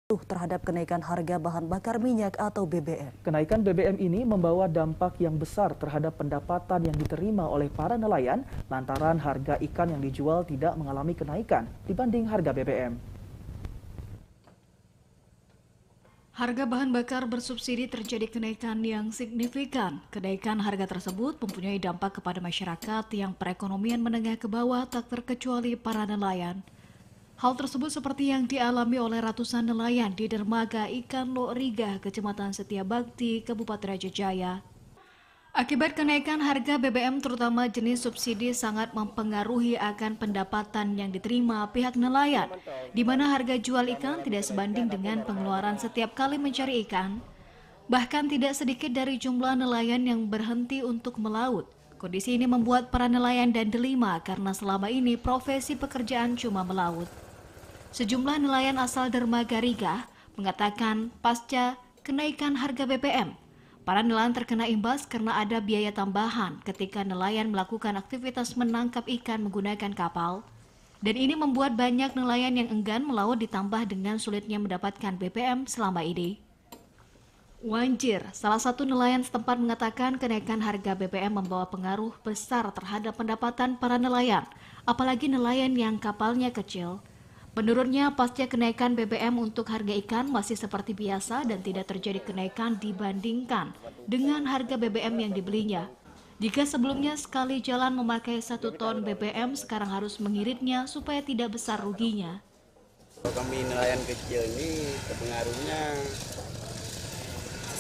terhadap kenaikan harga bahan bakar minyak atau BBM. Kenaikan BBM ini membawa dampak yang besar terhadap pendapatan yang diterima oleh para nelayan lantaran harga ikan yang dijual tidak mengalami kenaikan dibanding harga BBM. Harga bahan bakar bersubsidi terjadi kenaikan yang signifikan. Kenaikan harga tersebut mempunyai dampak kepada masyarakat yang perekonomian menengah ke bawah tak terkecuali para nelayan. Hal tersebut seperti yang dialami oleh ratusan nelayan di dermaga ikan Lokriga, Kecamatan Setiabakti, Kabupaten Raja Jaya. Akibat kenaikan harga BBM terutama jenis subsidi sangat mempengaruhi akan pendapatan yang diterima pihak nelayan, di mana harga jual ikan tidak sebanding dengan pengeluaran setiap kali mencari ikan. Bahkan tidak sedikit dari jumlah nelayan yang berhenti untuk melaut. Kondisi ini membuat para nelayan dan delima karena selama ini profesi pekerjaan cuma melaut. Sejumlah nelayan asal dermaga Riga mengatakan pasca kenaikan harga BBM, para nelayan terkena imbas karena ada biaya tambahan ketika nelayan melakukan aktivitas menangkap ikan menggunakan kapal. Dan ini membuat banyak nelayan yang enggan melaut ditambah dengan sulitnya mendapatkan BBM selama ini. Wanjir, salah satu nelayan setempat mengatakan kenaikan harga BBM membawa pengaruh besar terhadap pendapatan para nelayan, apalagi nelayan yang kapalnya kecil. Menurutnya, pasca kenaikan BBM untuk harga ikan masih seperti biasa dan tidak terjadi kenaikan dibandingkan dengan harga BBM yang dibelinya. Jika sebelumnya sekali jalan memakai 1 ton BBM, sekarang harus mengiritnya supaya tidak besar ruginya. Kami nelayan kecil ini pengaruhnya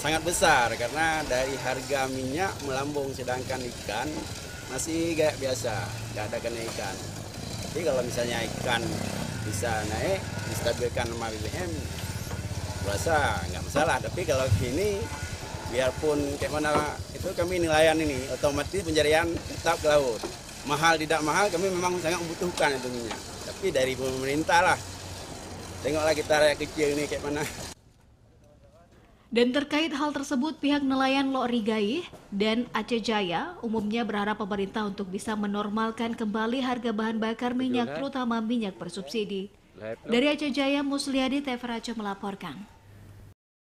sangat besar karena dari harga minyak melambung sedangkan ikan masih kayak biasa, nggak ada kenaikan. Jadi kalau misalnya ikan bisa naik, distabilkan sama BBM, rasa nggak masalah. Tapi kalau gini, biarpun kayak mana itu kami nelayan ini, otomatis pencarian tetap ke laut. Mahal tidak mahal, kami memang sangat membutuhkan itu minyak. Tapi dari pemerintah lah, tengoklah kita rakyat kecil ini kayak mana. Dan terkait hal tersebut, pihak nelayan Lokrigai dan Aceh Jaya umumnya berharap pemerintah untuk bisa menormalkan kembali harga bahan bakar minyak, terutama minyak bersubsidi. Dari Aceh Jaya, Musliadi, TV Raja melaporkan.